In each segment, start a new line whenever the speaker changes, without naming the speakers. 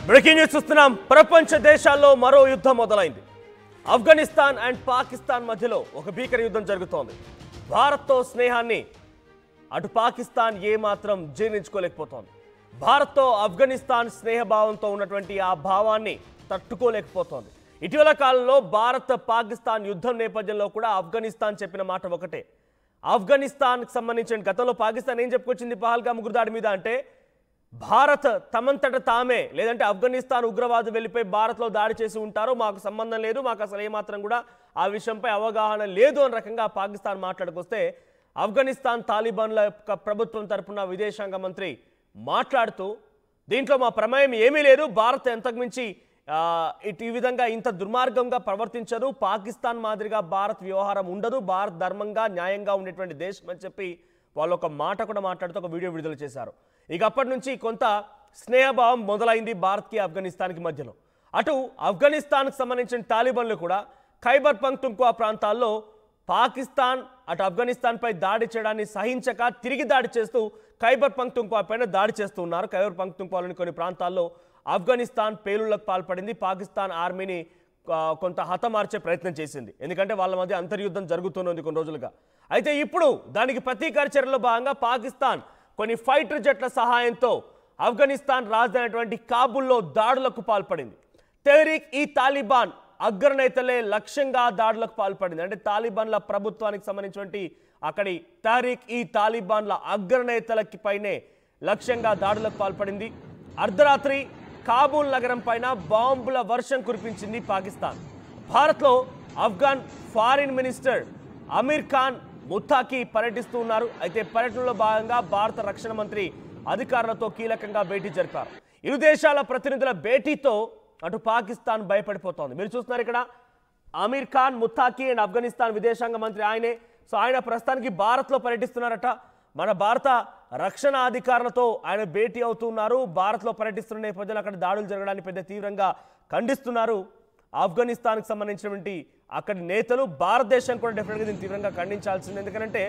Breaking news చూస్తున్నాం. ప్రపంచ దేశాల్లో మరో యుద్ధం మొదలైంది. ఆఫ్ఘనిస్తాన్ అండ్ పాకిస్తాన్ మధ్యలో ఒక భీకర యుద్ధం జరుగుతోంది. భారత్తో స్నేహాన్ని అటు పాకిస్తాన్ ఏమాత్రం జీర్ణించుకోలేకపోతోంది. భారత్తో ఆఫ్ఘనిస్తాన్ స్నేహభావంతో ఉన్నటువంటి ఆ భావాన్ని తట్టుకోలేకపోతోంది. ఇటీవల కాలంలో భారత్ పాకిస్తాన్ యుద్ధం నేపథ్యంలో కూడా ఆఫ్ఘనిస్తాన్ చెప్పిన మాట ఒకటే. ఆఫ్ఘనిస్తాన్కి సంబంధించిన గతంలో పాకిస్తాన్ ఏం చెప్పుకొచ్చింది పహల్గామ్ ఉగ్రదాడి మీద అంటే, భారత్ తమంతట తామే లేదంటే ఆఫ్ఘనిస్తాన్ ఉగ్రవాదులు వెళ్ళిపోయి భారత్లో దాడి చేసి ఉంటారో మాకు సంబంధం లేదు, మాకు అసలు ఏమాత్రం కూడా ఆ విషయంపై అవగాహన లేదు అని రకంగా పాకిస్తాన్ మాట్లాడుకొస్తే, ఆఫ్ఘనిస్తాన్ తాలిబాన్ల యొక్క ప్రభుత్వం తరపున విదేశాంగ మంత్రి మాట్లాడుతూ దీంట్లో మా ప్రమేయం ఏమీ లేదు, భారత్ ఎంతకుమించి ఈ విధంగా ఇంత దుర్మార్గంగా ప్రవర్తించదు, పాకిస్తాన్ మాదిరిగా భారత్ వ్యవహారం ఉండదు, భారత్ ధర్మంగా న్యాయంగా ఉండేటువంటి దేశం అని చెప్పి వాళ్ళు ఒక మాట కూడా మాట్లాడుతూ ఒక వీడియో విడుదల చేశారు. ఇక అప్పటి నుంచి కొంత స్నేహభావం మొదలైంది భారత్కి ఆఫ్ఘనిస్తాన్కి మధ్యలో. అటు ఆఫ్ఘనిస్తాన్కి సంబంధించిన తాలిబాన్లు కూడా ఖైబర్ పఖ్తూన్ఖ్వా ప్రాంతాల్లో పాకిస్తాన్ అటు ఆఫ్ఘనిస్తాన్పై దాడి చేయడాన్ని సహించక తిరిగి దాడి చేస్తూ ఖైబర్ పఖ్తూన్ఖ్వా పైన దాడి చేస్తూ ఉన్నారు. ఖైబర్ పఖ్తూన్ఖ్వాలోని కొన్ని ప్రాంతాల్లో ఆఫ్ఘనిస్తాన్ పేలుళ్లకు పాల్పడింది. పాకిస్తాన్ ఆర్మీని కొంత హతమార్చే ప్రయత్నం చేసింది, ఎందుకంటే వాళ్ళ మధ్య అంతర్యుద్ధం జరుగుతున్నది కొన్ని రోజులుగా. అయితే ఇప్పుడు దానికి ప్రతీకార చర్యలో భాగంగా పాకిస్తాన్ కొన్ని ఫైటర్ జెట్ల సహాయంతో ఆఫ్ఘనిస్తాన్ రాజధాని కాబూల్లో దాడులకు పాల్పడింది. తెహ్రీక్ ఈ తాలిబాన్ అగ్రనేతలే లక్ష్యంగా దాడులకు పాల్పడింది. అంటే తాలిబాన్ల ప్రభుత్వానికి సంబంధించినటువంటి అక్కడి తెహ్రీక్ ఈ తాలిబాన్ల అగ్రనేతలకి పైనే లక్ష్యంగా దాడులకు పాల్పడింది. అర్ధరాత్రి కాబూల్ నగరం పైన బాంబుల వర్షం కురిపించింది పాకిస్తాన్. భారత్లో ఆఫ్ఘన్ ఫారిన్ మినిస్టర్ అమీర్ ఖాన్ ముత్తాకి పర్యటిస్తూ ఉన్నారు. అయితే పర్యటనలో భాగంగా భారత రక్షణ మంత్రి అధికారులతో కీలకంగా భేటీ జరిపారు. ఇరు దేశాల ప్రతినిధుల భేటీతో అటు పాకిస్తాన్ భయపడిపోతోంది. మీరు చూస్తున్నారు ఇక్కడ అమీర్ ఖాన్ ముత్తాకి అండ్ ఆఫ్ఘనిస్తాన్ విదేశాంగ మంత్రి ఆయనే. సో ఆయన ప్రస్తుతానికి భారత్లో పర్యటిస్తున్నారట. మన భారత రక్షణ అధికారులతో ఆయన భేటీ అవుతున్నారు. భారత్లో పర్యటిస్తున్న నేపథ్యంలో అక్కడ దాడులు జరగడాన్ని పెద్ద తీవ్రంగా ఖండిస్తున్నారు ఆఫ్ఘనిస్తాన్కి సంబంధించినటువంటి అక్కడి నేతలు. భారతదేశం కూడా డెఫినెట్గా దీన్ని తీవ్రంగా ఖండించాల్సింది. ఎందుకంటే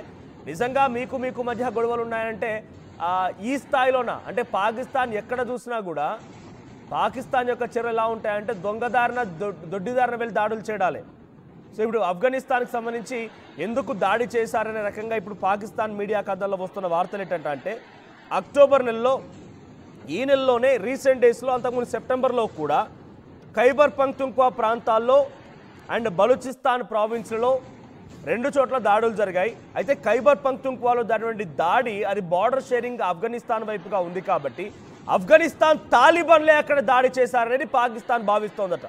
నిజంగా మీకు మధ్య గొడవలు ఉన్నాయంటే ఈ స్థాయిలోన అంటే పాకిస్తాన్ ఎక్కడ చూసినా కూడా పాకిస్తాన్ యొక్క చర్యలు ఎలా ఉంటాయంటే దొంగదారిన దొడ్డిదారిన వెళ్ళి దాడులు చేయడాలి. సో ఇప్పుడు ఆఫ్ఘనిస్తాన్కి సంబంధించి ఎందుకు దాడి చేశారనే రకంగా ఇప్పుడు పాకిస్తాన్ మీడియా కథల్లో వస్తున్న వార్తలు ఏంటంటే, అక్టోబర్ నెలలో ఈ నెలలోనే రీసెంట్ డేస్లో అంతకుముందు సెప్టెంబర్లో కూడా ఖైబర్ పఖ్తూన్ఖ్వా ప్రాంతాల్లో అండ్ బలూచిస్తాన్ ప్రావిన్స్లలో 2 చోట్ల దాడులు జరిగాయి. అయితే ఖైబర్ పఖ్తూన్ఖ్వాలో జరిగినటువంటి దాడి అది బార్డర్ షేరింగ్ ఆఫ్ఘనిస్తాన్ వైపుగా ఉంది కాబట్టి ఆఫ్ఘనిస్తాన్ తాలిబాన్లే అక్కడ దాడి చేశారనేది పాకిస్తాన్ భావిస్తోందట.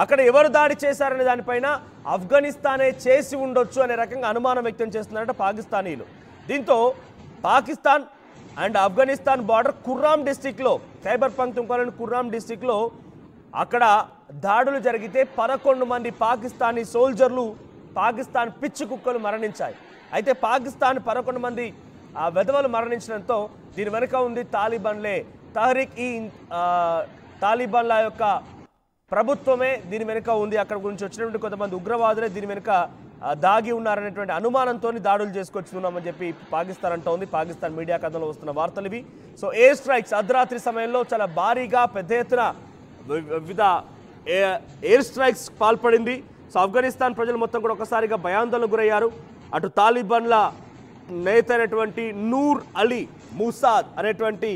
అక్కడ ఎవరు దాడి చేశారనే దానిపైన ఆఫ్ఘనిస్తానే చేసి ఉండొచ్చు అనే రకంగా అనుమానం వ్యక్తం చేస్తున్నారట పాకిస్తానీలు. దీంతో పాకిస్తాన్ అండ్ ఆఫ్ఘనిస్తాన్ బార్డర్ కుర్రామ్ డిస్టిక్లో ఖైబర్ పఖ్తూన్ఖ్వాలోని కుర్రామ్ డిస్టిక్లో అక్కడ దాడులు జరిగితే 11 మంది పాకిస్తానీ సోల్జర్లు పాకిస్తాన్ పిచ్చి కుక్కలు మరణించాయి. అయితే పాకిస్తాన్ 11 మంది వెధవలు మరణించడంతో దీని వెనుక ఉంది తాలిబాన్లే. తెహ్రీక్ ఈ తాలిబాన్ల యొక్క ప్రభుత్వమే దీని వెనుక ఉంది. అక్కడ గురించి వచ్చినటువంటి కొంతమంది ఉగ్రవాదులే దీని వెనుక దాగి ఉన్నారనేటువంటి అనుమానంతో దాడులు చేసుకొచ్చుతున్నామని చెప్పి పాకిస్తాన్ అంటోంది. పాకిస్తాన్ మీడియా కథలో వస్తున్న వార్తలు ఇవి. సో ఎయిర్ స్ట్రైక్స్ అర్ధరాత్రి సమయంలో చాలా భారీగా పెద్ద ఎత్తున వివిధ ఎయిర్ స్ట్రైక్స్ పాల్పడింది. సో ఆఫ్ఘనిస్తాన్ ప్రజలు మొత్తం కూడా ఒకసారిగా భయాందోళనకు గురయ్యారు. అటు తాలిబాన్ల నేత అయినటువంటి నూర్ అలీ ముసాద్ అనేటువంటి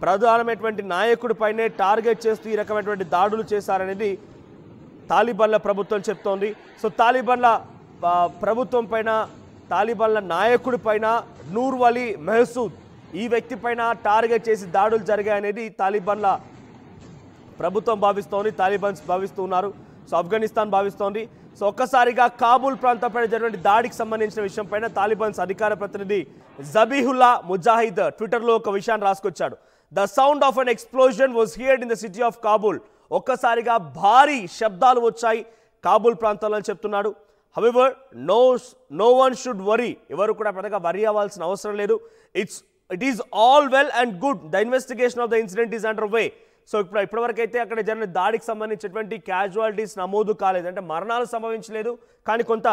ప్రధానమైనటువంటి నాయకుడి పైనే టార్గెట్ చేస్తూ ఈ రకమైనటువంటి దాడులు చేశారనేది తాలిబాన్ల ప్రభుత్వం చెప్తోంది. సో తాలిబాన్ల ప్రభుత్వం పైన తాలిబాన్ల నాయకుడి పైన నూర్ అలీ మెహసూద్ ఈ వ్యక్తి పైన టార్గెట్ చేసి దాడులు జరిగాయనేది తాలిబాన్ల ప్రభుత్వం భావిస్తోంది, తాలిబాన్స్ భావిస్తూ ఉన్నారు. సో ఆఫ్ఘనిస్తాన్ భావిస్తోంది. సో ఒక్కసారిగా కాబూల్ ప్రాంతంపై జరిగిన దాడికి సంబంధించిన విషయం పైన తాలిబాన్స్ అధికార ప్రతినిధి జబీహుల్లా ముజాహిద్ ట్విట్టర్లో ఒక విషయాన్ని రాసుకొచ్చాడు. The sound of an explosion was heard in the city of Kabul. ఒక్కసారిగా భారీ శబ్దాలు వచ్చాయి కాబూల్ ప్రాంతంలో అని చెప్తున్నాడు. However no one should worry, ఎవరు కూడా పెద్దగా వరీ అవ్వాల్సిన అవసరం లేదు. It is all well and good. The investigation of the incident is under way. So ఇప్పటివరకు అయితే అక్కడ జరిగిన దాడికి సంబంధించినటువంటి క్యాజువాలిటీస్ నమోదు కాలేదు, అంటే మరణాలు సంభవించలేదు, కానీ కొంత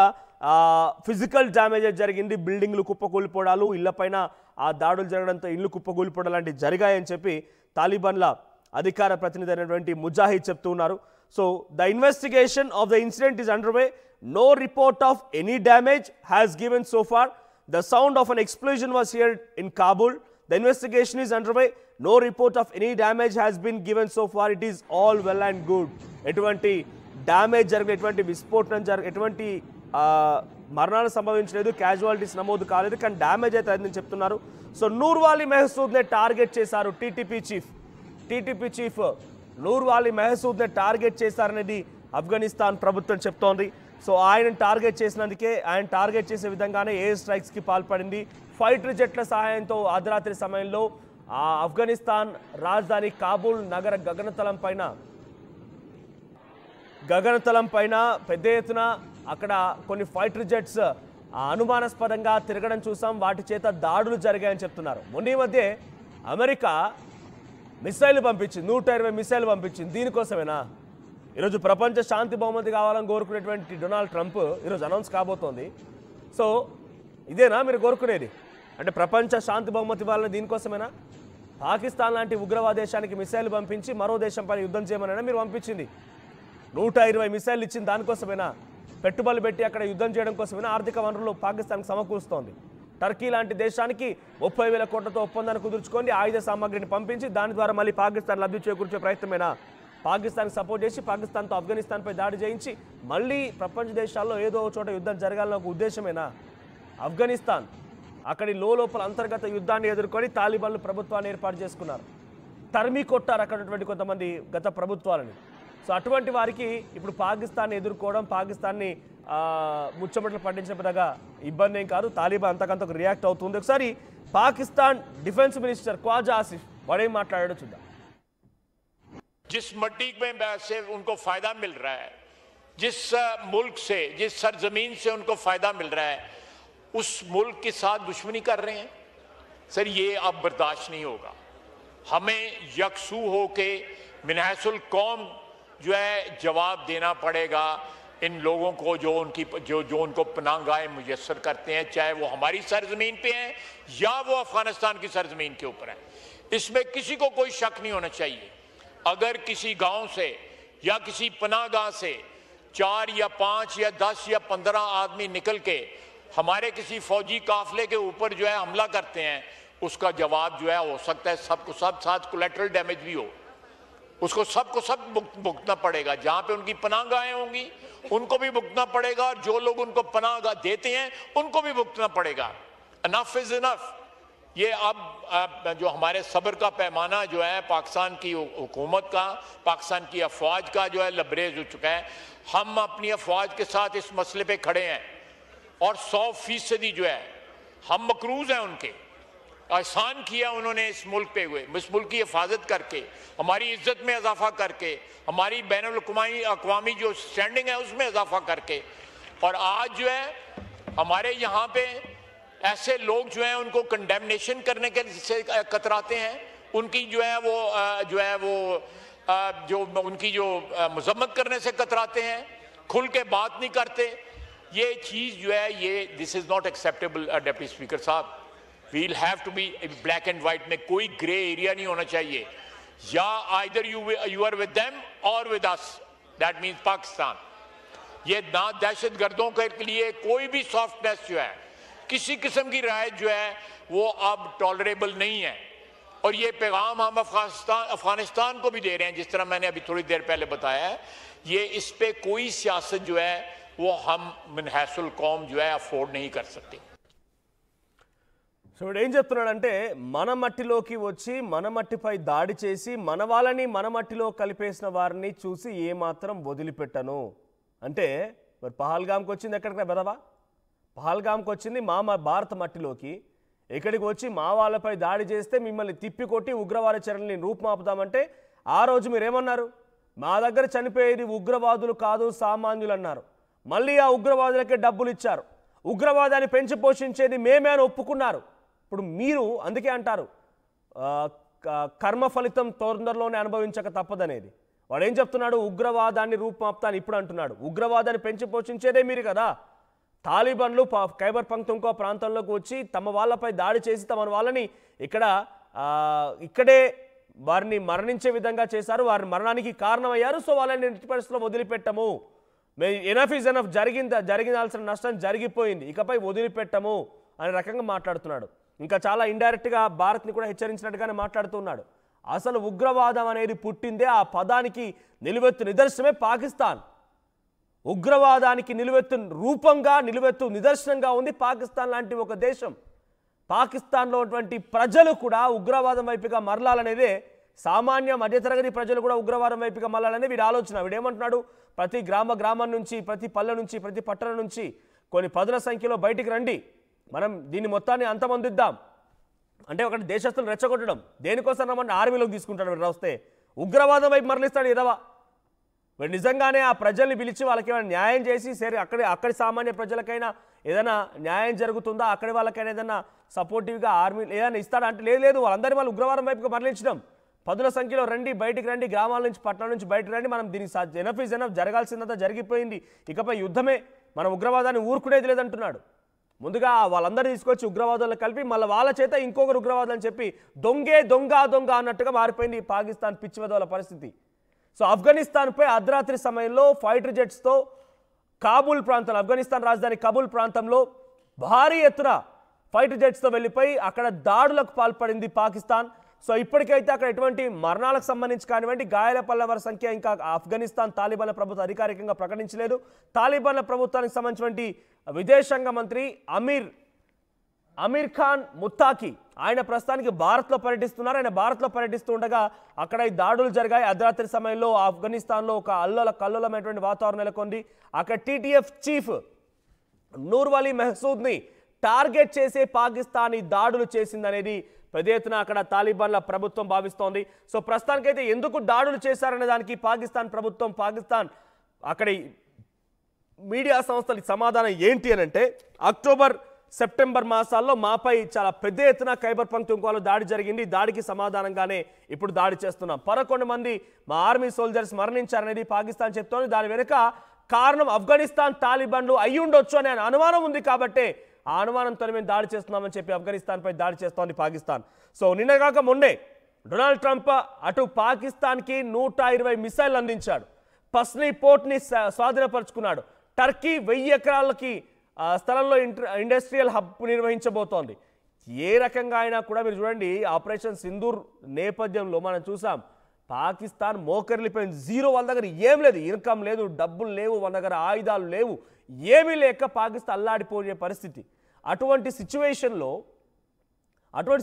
ఫిజికల్ డ్యామేజెస్ జరిగింది. బిల్డింగ్లు కుప్పకూలిపోవడాలు, ఇళ్లపైన ఆ దాడులు జరగడంతో ఇల్లు కుప్పకూలిపోవడం లాంటివి జరిగాయని చెప్పి తాలిబాన్ల అధికార ప్రతినిధి అయినటువంటి ముజాహిద్ చెప్తూ ఉన్నారు. So the investigation of the incident is under way. No report of any damage has given so far. The sound of an explosion was heard in Kabul. The investigation is under way. No report of any damage has been given so far. It is all well and good. ఎటువంటి damage జరగలేదు, ఎటువంటి విస్ఫోటనం ఎటువంటి మరణాలు సంభవించలేదు, casualties నమోదు కాలేదు, కానీ damage అయితే అయిందని చెప్తున్నారు. సో నూర్వాలీ మెహసూద్నే టార్గెట్ చేశారు టీటీపీ చీఫ్ నూర్వాలీ మెహసూద్నే టార్గెట్ చేశారనేది ఆఫ్ఘనిస్తాన్ ప్రభుత్వం చెప్తోంది. సో ఆయనను టార్గెట్ చేసినందుకే, ఆయన టార్గెట్ చేసే విధంగానే ఎయిర్ స్ట్రైక్స్కి పాల్పడింది. ఫైటర్ జెట్ల సహాయంతో అర్ధరాత్రి సమయంలో ఆఫ్ఘనిస్తాన్ రాజధాని కాబూల్ నగర గగనతలం పైన పెద్ద ఎత్తున అక్కడ కొన్ని ఫైటర్ జెట్స్ అనుమానాస్పదంగా తిరగడం చూసాం. వాటి చేత దాడులు జరిగాయని చెప్తున్నారు. మొన్న మధ్య అమెరికా మిసైల్ పంపించింది, 120 మిసైల్ పంపించింది. దీనికోసమేనా ఈరోజు ప్రపంచ శాంతి బహుమతి కావాలని కోరుకునేటువంటి డొనాల్డ్ ట్రంప్ ఈరోజు అనౌన్స్ కాబోతోంది. సో ఇదేనా మీరు కోరుకునేది? అంటే ప్రపంచ శాంతి బహుమతి ఇవ్వాలని దీనికోసమేనా? పాకిస్తాన్ లాంటి ఉగ్రవాద దేశానికి మిసైల్ పంపించి మరో దేశంపై యుద్ధం చేయమనైనా మీరు పంపించింది. 120 మిసైల్ ఇచ్చింది దానికోసమేనా? పెట్టుబడులు పెట్టి అక్కడ యుద్ధం చేయడం కోసమైనా ఆర్థిక వనరులు పాకిస్తాన్కి సమకూరుస్తోంది. టర్కీ లాంటి దేశానికి 30,000 కోట్లతో ఒప్పందాన్ని కుదుర్చుకొని ఆయుధ సామాగ్రిని పంపించి దాని ద్వారా మళ్ళీ పాకిస్తాన్ లబ్ధి చేకూర్చే ప్రయత్నమేనా? పాకిస్తాన్కి సపోర్ట్ చేసి పాకిస్తాన్తో ఆఫ్ఘనిస్తాన్పై దాడి చేయించి మళ్ళీ ప్రపంచ దేశాల్లో ఏదో చోట యుద్ధం జరగాలన్న ఒక ఉద్దేశమేనా? ఆఫ్ఘనిస్తాన్ అక్కడి లోపల అంతర్గత యుద్ధాన్ని ఎదుర్కొని తాలిబాన్లు ప్రభుత్వాన్ని ఏర్పాటు చేసుకున్నారు. తరిమి కొట్టారు అక్కడటువంటి కొంతమంది గత ప్రభుత్వాలని. సో అటువంటి వారికి ఇప్పుడు పాకిస్తాన్ని ఎదుర్కోవడం, పాకిస్తాన్ని ముచ్చమట్లు పట్టించిన పెద్దగా ఇబ్బంది ఏం కాదు. తాలిబాన్ అంతకంతకు రియాక్ట్ అవుతుంది. ఒకసారి పాకిస్తాన్ డిఫెన్స్ మినిస్టర్ ख्वाजा आसिफ వాడేం మాట్లాడాడో చూద్దాం.
जिस मट्टी में से उनको फायदा मिल रहा है, जिस मुल्क से, जिस सरजमीन से उनको फायदा मिल रहा है, उस मुल्क के साथ दुश्मनी कर रहे हैं। सर ये अब बर्दाश्त नहीं होगा. हमें यकसू होके मिनहसुल कौम जो है जवाब देना पड़ेगा इन लोगों को जो उनको पनाहगाह मुयस्सर करते हैं, चाहे वो हमारी सरजमीन पे हैं या वो अफगानिस्तान की सरजमीन के ऊपर है. इसमें किसी को कोई शक नहीं होना चाहिए. अगर किसी गांव से या किसी पनाहगाह से 4 या 5 या 10 या 15 आदमी निकल के हमारे किसी फौजी काफिले के ऊपर जो है हमला करते हैं, उसका जवाब जो है हो सकता है सबको सब साथ कोलैटरल डैमेज भी हो. उसको सबको सब भुगतना पड़ेगा. जहां पे उनकी पनाहगाहें होंगी उनको भी भुगतना पड़ेगा, और जो लोग उनको पनाहगाह देते हैं उनको भी भुगतना पड़ेगा. Enough is enough. ये अब जो हमारे सब्र का पैमाना जो है पाकिस्तान की हुकूमत का, पाकिस्तान की अफवाज का जो है लबरेज हो चुका है. हम अपनी अफवाज के साथ इस मसले पे खड़े हैं और 100% जो है हम मकरूज हैं. उनके एहसान किया उन्होंने इस मुल्क पे हुए, इस मुल्क की हिफाजत करके, हमारी इज्जत में इजाफा करके, हमारी बैनुल-अक़वामी जो स्टैंडिंग है उसमें इजाफा करके. और आज जो है हमारे यहाँ पे ऐसे लोग जो हैं उनको कंडेमनेशन करने के से कतराते हैं. उनकी जो है वो उनकी जो मजम्मत करने से कतराते हैं, खुल के बात नहीं करते. ये चीज़ जो है ये this is not acceptable. Deputy speaker साहब, we'll have to be black and white में कोई ग्रे एरिया नहीं होना चाहिए. या either you are with them or with us, that means Pakistan. ये ना दहशतगर्दों के लिए कोई भी सॉफ्टनेस जो है, किसी किस्म की राय जो है वो अब टॉलरेबल नहीं है. और ये पैगाम हम अफगानिस्तान को भी दे रहे हैं, जिस तरह मैंने अभी थोड़ी देर पहले बताया है. ये इस पे कोई सियासत जो है वो हम मिनहसुल कौम जो है अफोर्ड नहीं कर सकते.
సో ఇప్పుడు ఏం చెప్తున్నాడంటే, మన మట్టిలోకి వచ్చి మన మట్టిపై దాడి చేసి మన వాళ్ళని మన మట్టిలో కలిపేసిన వారిని చూసి ఏమాత్రం వదిలిపెట్టను అంటే, మరి పహల్గామ్కి వచ్చింది ఎక్కడికి బెదవా? పహల్గామ్కి వచ్చింది మా భారత మట్టిలోకి. ఇక్కడికి వచ్చి మా వాళ్ళపై దాడి చేస్తే మిమ్మల్ని తిప్పికొట్టి ఉగ్రవాద చర్యల్ని రూపుమాపుదామంటే ఆ రోజు మీరేమన్నారు? మా దగ్గర చనిపోయేది ఉగ్రవాదులు కాదు సామాన్యులు అన్నారు. మళ్ళీ ఆ ఉగ్రవాదులకే డబ్బులు ఇచ్చారు. ఉగ్రవాదాన్ని పెంచి పోషించేది మేమే అని ఒప్పుకున్నారు. ఇప్పుడు మీరు అందుకే అంటారు కర్మ ఫలితం తొందరలోనే అనుభవించక తప్పదనేది. వాడు ఏం చెప్తున్నాడు? ఉగ్రవాదాన్ని రూపుమాపుతాను ఇప్పుడు అంటున్నాడు. ఉగ్రవాదాన్ని పెంచి పోషించేదే మీరు కదా. తాలిబాన్లు ఖైబర్ పఖ్తూన్ఖ్వా ప్రాంతంలోకి వచ్చి తమ వాళ్ళపై దాడి చేసి తమ వాళ్ళని ఇక్కడే వారిని మరణించే విధంగా చేశారు, వారి మరణానికి కారణమయ్యారు. సో వాళ్ళని ఎట్టి పరిస్థితుల్లో వదిలిపెట్టము, ఎనఫ్ ఈజ్ ఎనఫ్, జరిగిందాల్సిన నష్టం జరిగిపోయింది, ఇకపై వదిలిపెట్టము అనే రకంగా మాట్లాడుతున్నాడు. ఇంకా చాలా ఇండైరెక్ట్గా భారత్ని కూడా హెచ్చరించినట్టుగానే మాట్లాడుతున్నాడు. అసలు ఉగ్రవాదం అనేది పుట్టిందే ఆ పదానికి నిలువెత్తు నిదర్శనమే పాకిస్తాన్. ఉగ్రవాదానికి నిలువెత్తు రూపంగా, నిలువెత్తు నిదర్శనంగా ఉంది పాకిస్తాన్ లాంటి ఒక దేశం. పాకిస్తాన్లో ఉన్నటువంటి ప్రజలు కూడా ఉగ్రవాదం వైపుగా మరలాలనేదే, సామాన్య మధ్యతరగతి ప్రజలు కూడా ఉగ్రవాదం వైపుగా మరలాలనే వీడి ఆలోచన. వీడేమంటున్నాడు, ప్రతి గ్రామం నుంచి, ప్రతి పల్లె నుంచి, ప్రతి పట్టణం నుంచి కొన్ని పదుల సంఖ్యలో బయటికి రండి, మనం దీన్ని మొత్తాన్ని అంతమందిద్దాం అంటే ఒకటి దేశస్తులు రెచ్చగొట్టడం. దేనికోసం రమ్మని ఆర్మీలోకి తీసుకుంటాడు వీడు వస్తే, ఉగ్రవాదం వైపు మరలిస్తాడు ఇదవా. వీడు నిజంగానే ఆ ప్రజల్ని పిలిచి వాళ్ళకి ఏమైనా న్యాయం చేసి సరే అక్కడి సామాన్య ప్రజలకైనా ఏదైనా న్యాయం జరుగుతుందా, అక్కడి వాళ్ళకైనా ఏదైనా సపోర్టివ్గా ఆర్మీ ఏదైనా ఇస్తాడా అంటే లేదు, వాళ్ళందరినీ వాళ్ళు ఉగ్రవాదం వైపుగా మరలించడం. పదుల సంఖ్యలో రండి, బయటికి రండి, గ్రామాల నుంచి పట్టణాల నుంచి బయటకు రండి, మనం దీనికి ఎనఫ్ ఈజ్ ఎనఫ్, జరగాల్సిందంతా జరిగిపోయింది, ఇకపై యుద్ధమే, మనం ఉగ్రవాదాన్ని ఊరుకునేది లేదంటున్నాడు. ముందుగా వాళ్ళందరూ తీసుకొచ్చి ఉగ్రవాదాలు కలిపి మళ్ళీ వాళ్ళ చేత ఇంకొకరు ఉగ్రవాదం అని చెప్పి దొంగ అన్నట్టుగా మారిపోయింది పాకిస్తాన్ పిచ్చివదల పరిస్థితి. సో ఆఫ్ఘనిస్తాన్పై అర్ధరాత్రి సమయంలో ఫైటర్ జెట్స్తో కాబూల్ ప్రాంతంలో, ఆఫ్ఘనిస్తాన్ రాజధాని కాబూల్ ప్రాంతంలో భారీ ఎత్తున ఫైటర్ జెట్స్తో వెళ్ళిపోయి అక్కడ దాడులకు పాల్పడింది పాకిస్తాన్. సో ఇప్పటికైతే అక్కడ ఎటువంటి మరణాలకు సంబంధించి కానివ్వండి, గాయాల పల్లెవారి సంఖ్య ఇంకా ఆఫ్ఘనిస్తాన్ తాలిబాన్ల ప్రభుత్వం అధికారికంగా ప్రకటించలేదు. తాలిబాన్ల ప్రభుత్వానికి సంబంధించినటువంటి విదేశాంగ మంత్రి అమీర్ ఖాన్ ముత్తాకి ఆయన ప్రస్తుతానికి భారత్లో పర్యటిస్తున్నారు. ఆయన భారత్లో పర్యటిస్తూ ఉండగా అక్కడ ఈ దాడులు జరిగాయి. అర్ధరాత్రి సమయంలో ఆఫ్ఘనిస్తాన్లో ఒక కల్లోలమైనటువంటి వాతావరణం నెలకొంది. అక్కడ టీటీఎఫ్ చీఫ్ నూర్వలీ మెహసూద్ని టార్గెట్ చేసే పాకిస్తాన్ ఈ దాడులు చేసిందనేది పెద్ద ఎత్తున అక్కడ తాలిబాన్ల ప్రభుత్వం భావిస్తోంది. సో ప్రస్తుతానికైతే ఎందుకు దాడులు చేశారనే దానికి పాకిస్తాన్ అక్కడి మీడియా సంస్థల సమాధానం ఏంటి అని అంటే, అక్టోబర్ సెప్టెంబర్ మాసాల్లో మాపై చాలా పెద్ద ఎత్తున ఖైబర్ పఖ్తూన్ఖ్వాలో దాడి జరిగింది, దాడికి సమాధానంగానే ఇప్పుడు దాడి చేస్తున్నాం, 11 మంది మా ఆర్మీ సోల్జర్స్ మరణించారనేది పాకిస్తాన్ చెప్తోంది. దాని వెనుక కారణం ఆఫ్ఘనిస్తాన్ తాలిబాన్లు అయ్యి ఉండొచ్చు అనే అనుమానం ఉంది కాబట్టి ఆ అనుమానంతో మేము దాడి చేస్తున్నామని చెప్పి ఆఫ్ఘనిస్తాన్పై దాడి చేస్తోంది పాకిస్తాన్. సో నిన్నగాక మొన్నే డొనాల్డ్ ట్రంప్ అటు పాకిస్తాన్కి 120 మిసైల్ అందించాడు, పస్నీ పోర్ట్ని స్వాధీనపరుచుకున్నాడు, టర్కీ 1000 ఎకరాలకి స్థలంలో ఇండస్ట్రియల్ హబ్ నిర్వహించబోతోంది. ఏ రకంగా అయినా కూడా మీరు చూడండి, ఆపరేషన్ సింధూర్ నేపథ్యంలో మనం చూసాం పాకిస్తాన్ మోకరిల్లిపోయింది. జీరో, వాళ్ళ దగ్గర ఏం లేదు, ఇన్కమ్ లేదు, డబ్బులు లేవు, వాళ్ళ దగ్గర ఆయుధాలు లేవు, ఏమీ లేక పాకిస్తాన్ అల్లాడిపోయే పరిస్థితి. అటువంటి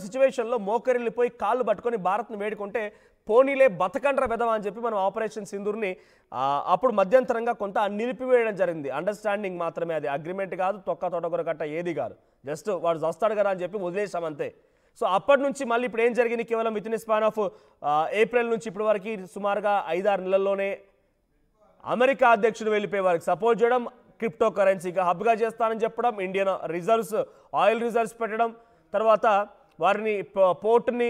సిచ్యువేషన్లో మోకరిల్లిపోయి కాళ్ళు పట్టుకొని భారత్ను వేడుకుంటే పోనీలే బతకండ్ర వెదవా అని చెప్పి మనం ఆపరేషన్ సింధూర్ని అప్పుడు మధ్యంతరంగా కొంత నిలిపివేయడం జరిగింది. అండర్స్టాండింగ్ మాత్రమే, అది అగ్రిమెంట్ కాదు, తొక్కతోటకూర కట్ట ఏది కాదు, జస్ట్ వాడు వస్తాడు కదా అని చెప్పి వదిలేసాం అంతే. సో అప్పటి నుంచి మళ్ళీ ఇప్పుడు ఏం జరిగింది, కేవలం with in span of April నుంచి ఇప్పటి వరకు సుమారుగా 5-6 నెలల్లోనే అమెరికా అధ్యక్షుడు వెళ్ళిపోయే వారికి సపోర్ట్ చేయడం, క్రిప్టో కరెన్సీగా హబ్గా చేస్తానని చెప్పడం, ఇండియన్ రిజర్వ్స్ ఆయిల్ రిజర్వ్స్ పెట్టడం, తర్వాత వారిని పోర్టుని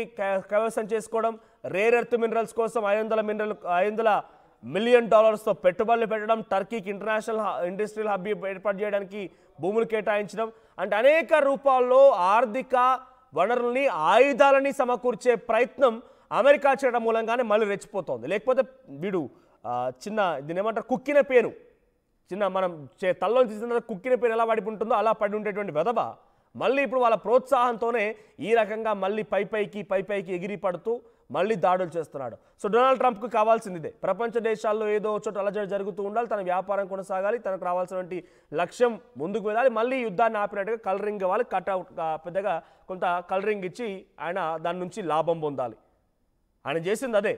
కైవసం చేసుకోవడం, రేర్ ఎర్త్ మినరల్స్ కోసం $500 మిలియన్ పెట్టుబడులు పెట్టడం, టర్కీకి ఇండస్ట్రియల్ హబ్ ఏర్పాటు చేయడానికి భూములు కేటాయించడం, అంటే అనేక రూపాల్లో ఆర్థిక వనరుల్ని ఆయుధాలని సమకూర్చే ప్రయత్నం అమెరికా చేయడం మూలంగానే మళ్ళీ రెచ్చిపోతోంది. లేకపోతే వీడు దీని ఏమంటారు, కుక్కిన పేను, మనం తల్లో తీసిన కుక్కిన పేరు ఎలా పడి ఉంటుందో అలా పడి ఉండేటువంటి వెధవ మళ్ళీ ఇప్పుడు వాళ్ళ ప్రోత్సాహంతోనే ఈ రకంగా మళ్ళీ పైపైకి ఎగిరి పడుతూ మళ్ళీ దాడులు చేస్తున్నాడు. సో డొనాల్డ్ ట్రంప్కి కావాల్సింది ఇదే, ప్రపంచ దేశాల్లో ఏదో చోట అలజడి జరుగుతూ ఉండాలి, తన వ్యాపారం కొనసాగాలి, తనకు రావాల్సినటువంటి లక్ష్యం ముందుకు వెళ్ళాలి, మళ్ళీ యుద్ధాన్ని ఆపినట్టుగా కలరింగ్ ఇవ్వాలి, కట్అవుట్ పెద్దగా కొంత కలరింగ్ ఇచ్చి ఆయన దాని నుంచి లాభం పొందాలి. ఆయన చేసింది అదే.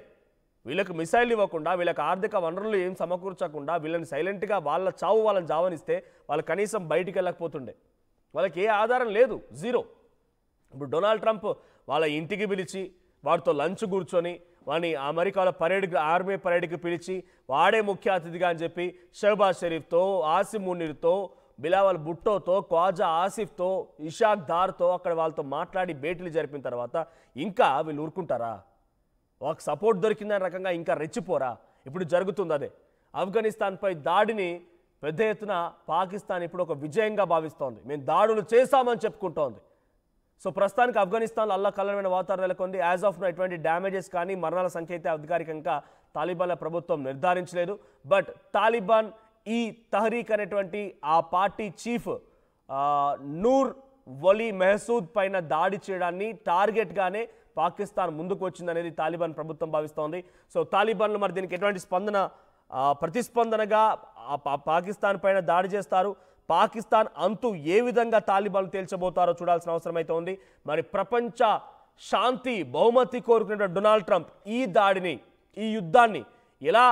వీళ్ళకి మిసైల్ ఇవ్వకుండా, వీళ్ళకి ఆర్థిక వనరులు ఏం సమకూర్చకుండా, వీళ్ళని సైలెంట్గా వాళ్ళని జావనిస్తే వాళ్ళు కనీసం బయటికి వెళ్ళకపోతుండే, వాళ్ళకి ఏ ఆధారం లేదు, జీరో. ఇప్పుడు డొనాల్డ్ ట్రంప్ వాళ్ళ ఇంటికి పిలిచి వాడితో లంచ్ కూర్చొని వాడిని అమెరికాలో ఆర్మీ పరేడ్కి పిలిచి వాడే ముఖ్య అతిథిగా అని చెప్పి షహబాజ్ షరీఫ్తో, ఆసిమ్ మునీర్తో, బిలావల్ భుట్టోతో, ఖ్వాజా ఆసిఫ్తో, ఇషాక్ దార్తో అక్కడ వాళ్ళతో మాట్లాడి భేటీలు జరిపిన తర్వాత ఇంకా వీళ్ళు ఊరుకుంటారా? వాళ్ళకి సపోర్ట్ దొరికిందనే రకంగా ఇంకా రెచ్చిపోరా? ఇప్పుడు జరుగుతుంది అదే. ఆఫ్ఘనిస్తాన్పై దాడిని పెద్ద ఎత్తున పాకిస్తాన్ ఇప్పుడు ఒక విజయంగా భావిస్తోంది, మేము దాడులు చేశామని చెప్పుకుంటోంది. సో ప్రస్తుతానికి ఆఫ్ఘనిస్తాన్లో అల్లకల్లమైన వాతావరణం నెలకొంది. యాజ్ ఆఫ్ నో ఎటువంటి డ్యామేజెస్ కానీ మరణాల సంఖ్య అయితే అధికారికంగా తాలిబాన్ల ప్రభుత్వం నిర్ధారించలేదు. బట్ తాలిబాన్ ఈ తహరీక్ అనేటువంటి ఆ పార్టీ చీఫ్ నూర్ వలీ మెహసూద్ పైన దాడి చేయడాన్ని టార్గెట్గానే పాకిస్తాన్ ముందుకు వచ్చిందనేది తాలిబాన్ ప్రభుత్వం భావిస్తోంది. సో తాలిబాన్లు మరి దీనికి ఎటువంటి ప్రతిస్పందనగా పాకిస్తాన్ పైన దాడి చేస్తారు, పాకిస్తాన్ అంతు ఏ విధంగా తాలిబాన్లు తేల్చబోతారో చూడాల్సిన అవసరం అయితే ఉంది. మరి ప్రపంచ శాంతి బహుమతి కోరుకున్న డొనాల్డ్ ట్రంప్ ఈ దాడిని, ఈ యుద్ధాన్ని ఎలా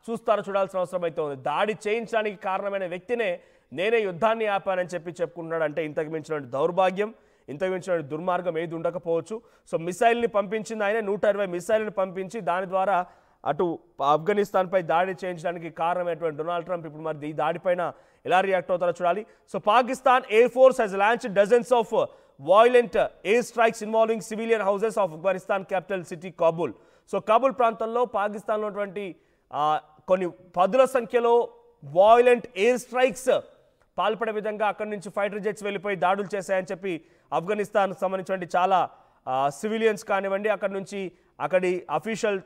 చూస్తారో చూడాల్సిన అవసరం అయితే ఉంది. దాడి చేయించడానికి కారణమైన వ్యక్తినే నేనే యుద్ధాన్ని ఆపానని చెప్పుకుంటున్నాడు. అంటే ఇంతకు మించిన దౌర్భాగ్యం, ఇంతకు మించిన దుర్మార్గం ఏది ఉండకపోవచ్చు. సో మిసైల్ని పంపించింది ఆయన, 120 మిసైల్ని పంపించి దాని ద్వారా అటు ఆఫ్ఘనిస్తాన్పై దాడి చేయించడానికి కారణమైనటువంటి డొనాల్డ్ ట్రంప్ ఇప్పుడు మరి ఈ దాడిపైన ఎలా రియాక్ట్ అవుతారో చూడాలి. So Pakistan air force Hess launched dozens of violent air strikes involving civilian houses of Afghanistan capital city Kabul. So Kabul ప్రాంతంలో పాకిస్తాన్లో ఉన్నటువంటి కొన్ని పదుల సంఖ్యలో వాయిలెంట్ ఎయిర్ స్ట్రైక్స్ పాల్పడే విధంగా అక్కడి నుంచి ఫైటర్ జెట్స్ వెళ్ళిపోయి దాడులు చేశాయని చెప్పి ఆఫ్ఘనిస్తాన్కి సంబంధించిన చాలా సివిలియన్స్ కానివ్వండి, అక్కడి అఫీషియల్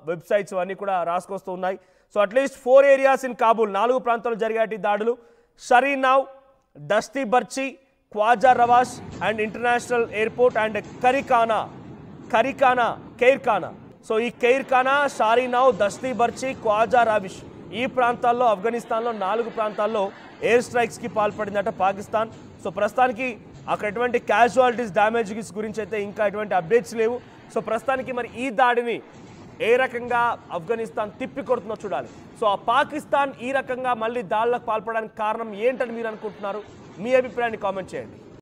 వెబ్సైట్స్ అన్నీ కూడా రాసుకొస్తూ ఉన్నాయి. So at least 4 areas in Kabul, 4 ప్రాంతాల్లో జరిగాయి దాడులు. Sharenaw, Dashti Barchi, Khwaja Rawash and international airport and Khairkhana. So ఈ ఖైర్ఖానా, షారీనావ్, దస్తీ బర్చి, ఖ్వాజా రవిష్ ఈ ప్రాంతాల్లో ఆఫ్ఘనిస్తాన్లో 4 ప్రాంతాల్లో ఎయిర్ స్ట్రైక్స్కి పాల్పడిందట పాకిస్తాన్. సో ప్రస్తుతానికి అక్కడ ఎటువంటి క్యాజువాలిటీస్, డ్యామేజెస్ గురించి అయితే ఇంకా ఎటువంటి అప్డేట్స్ లేవు. సో ప్రస్తుతానికి మరి ఈ దాడిని ఏ రకంగా ఆఫ్ఘనిస్తాన్ తిప్పి కొడుతుందో చూడాలి. సో ఆ పాకిస్తాన్ ఈ రకంగా మళ్ళీ దాడులకు పాల్పడడానికి కారణం ఏంటని మీరు అనుకుంటున్నారు? మీ అభిప్రాయాన్ని కామెంట్ చేయండి.